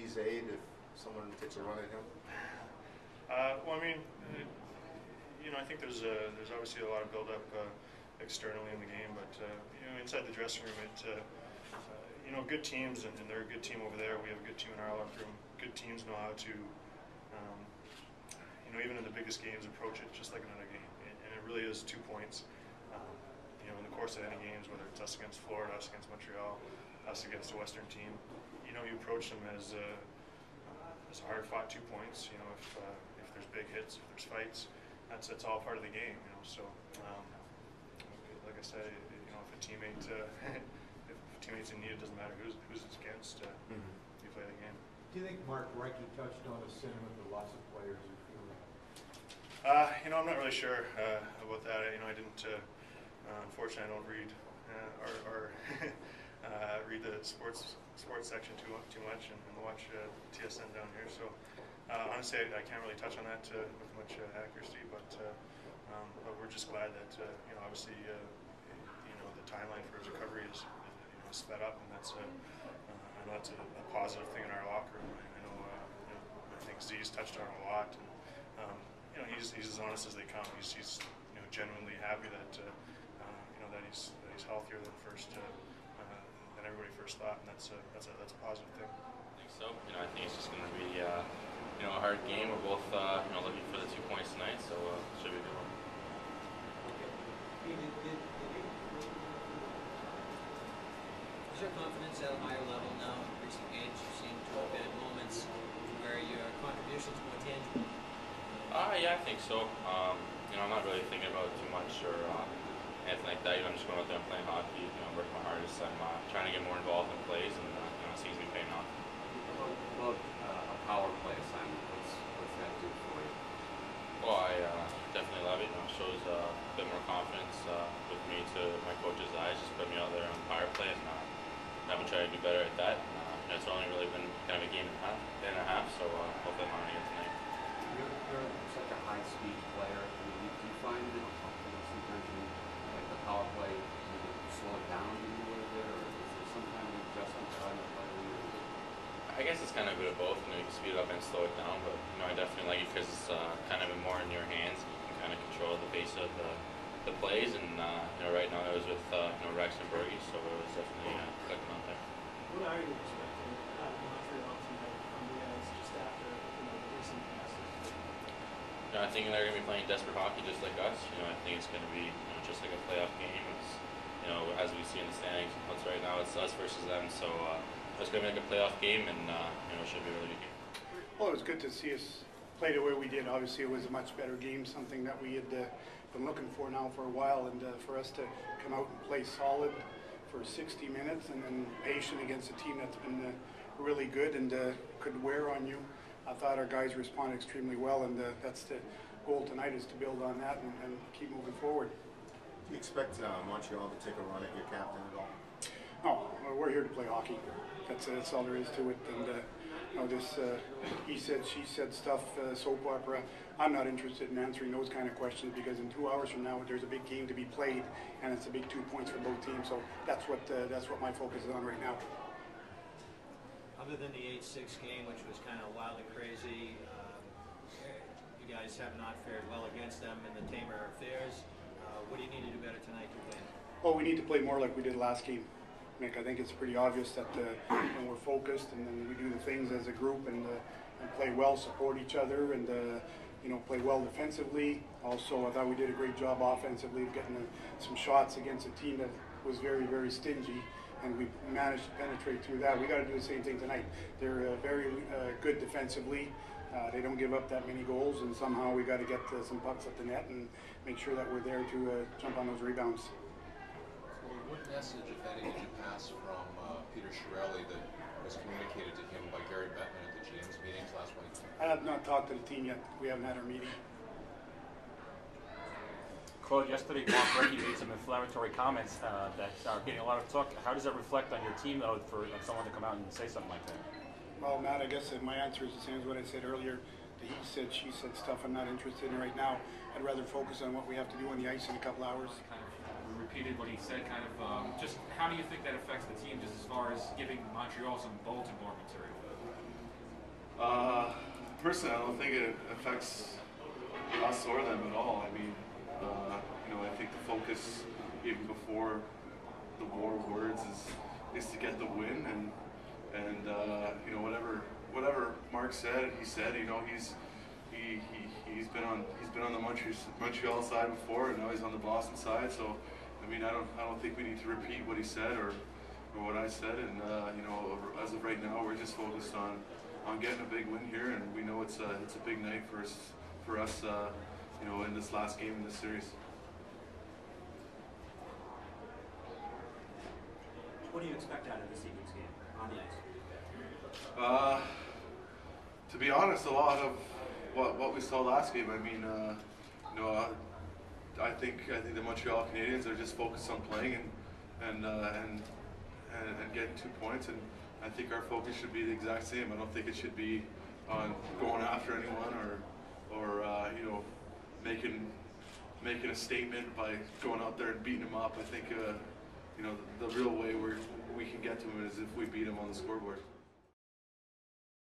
Z's aid if someone takes a run at him? Well, I mean, I think there's obviously a lot of build-up externally in the game, but inside the dressing room, good teams, and they're a good team over there. We have a good team in our locker room. Good teams know how to, even in the biggest games, approach it just like another game, and it really is 2 points. In the course of any games, whether it's us against Florida, us against Montreal, us against a Western team, you approach them as a hard-fought 2 points. If there's big hits, if there's fights, that's all part of the game. So like I said, if a teammate if a teammate's in need, it doesn't matter who's it's against. You play the game. Do you think Mark Recchi touched on a sentiment that lots of players are feeling? I'm not really sure about that. I didn't. Unfortunately, I don't read or read the sports section too much and watch TSN down here. So honestly, I can't really touch on that with much accuracy. But we're just glad that obviously the timeline for his recovery is sped up, and that's I know that's a positive thing in our locker room. I think Z's touched on it a lot, and he's as honest as they come. He's genuinely happy that that he's healthier than than everybody first thought, and that's a positive thing. I think so. I think it's just going to be a hard game. We're both looking for the 2 points tonight, so it should be a good one. Is your confidence at a higher level now? In recent games, you seem to have been at moments where your contributions are more tangible. Yeah, I think so. I'm not really thinking about it too much or anything like that. I'm just going out there and playing hockey. Working my hardest. I'm trying to get more involved in plays, and it seems to be paying off. About a power play assignment, what's that do for you? Well, I definitely love it. It shows a bit more confidence with me to my coach's eyes. Just put me out there on power play, and I've been trying to do better at that. It's only really been kind of a game and a half, so hopefully I'm on it tonight. You're such a high-speed player. Do you find that sometimes like the power play, slow it down a little bit, or is there some kind of adjustment trying to play? I guess it's kind of a bit of both. You can speed it up and slow it down, but I definitely like it because it's kind of more in your hands. You can kind of control the pace of the plays, and right now I was with Rex and Bergie, so it was definitely clicking on there. What are you expecting out of Montreal tonight on the ice just after the recent passes? I think they're going to be playing desperate hockey just like us. I think it's going to be just like a playoff game. It's, as we see in the standings, right now it's us versus them. So it's going to be like a playoff game, and it should be a really good game. Well, it was good to see us play the way we did. Obviously, it was a much better game, something that we had been looking for now for a while, and for us to come out and play solid for 60 minutes and then patient against a team that's been really good and could wear on you. I thought our guys responded extremely well, and that's the goal tonight, is to build on that and keep moving forward. Do you expect Montreal to take a run at your captain at all? No, we're here to play hockey. That's all there is to it. And this he said, she said stuff, soap opera. I'm not interested in answering those kind of questions, because in 2 hours from now there's a big game to be played, and it's a big 2 points for both teams. So that's what my focus is on right now. Other than the 8-6 game, which was kind of wild and crazy, you guys have not fared well against them in the tamer affairs. What do you need to do better tonight to win? Well, we need to play more like we did last game, Nick. I think it's pretty obvious that when we're focused and then we do the things as a group and play well, support each other, and play well defensively. Also, I thought we did a great job offensively of getting some shots against a team that was very, very stingy, and we managed to penetrate through that. We got to do the same thing tonight. They're very good defensively. They don't give up that many goals, and somehow we got to get some pucks at the net and make sure that we're there to jump on those rebounds. What message, if any, did you pass from Peter Chiarelli that was communicated to him by Gary Bettman at the GM's meetings last week? I have not talked to the team yet. We haven't had our meeting. Claude, yesterday Mark Recchi made some inflammatory comments that are getting a lot of talk. How does that reflect on your team, though, for someone to come out and say something like that? Well, Matt, I guess my answer is the same as what I said earlier. The he said, she said stuff I'm not interested in right now. I'd rather focus on what we have to do on the ice in a couple hours. Kind of repeated what he said, just how do you think that affects the team, just as far as giving Montreal some bulletin board material? Personally, I don't think it affects us or them at all. I mean, I think the focus even before the war of words is to get the win, and whatever Mark said, he said. He's been on the Montreal side before, and now he's on the Boston side. So, I mean, I don't think we need to repeat what he said or what I said. And as of right now, we're just focused on getting a big win here, and we know it's a big night for us, in this last game in this series. What do you expect out of this evening's game on the ice? To be honest, a lot of what we saw last game. I mean, I think the Montreal Canadiens are just focused on playing and getting 2 points, and I think our focus should be the exact same. I don't think it should be on going after anyone or making a statement by going out there and beating them up. I think the real way we can get to them is if we beat them on the scoreboard.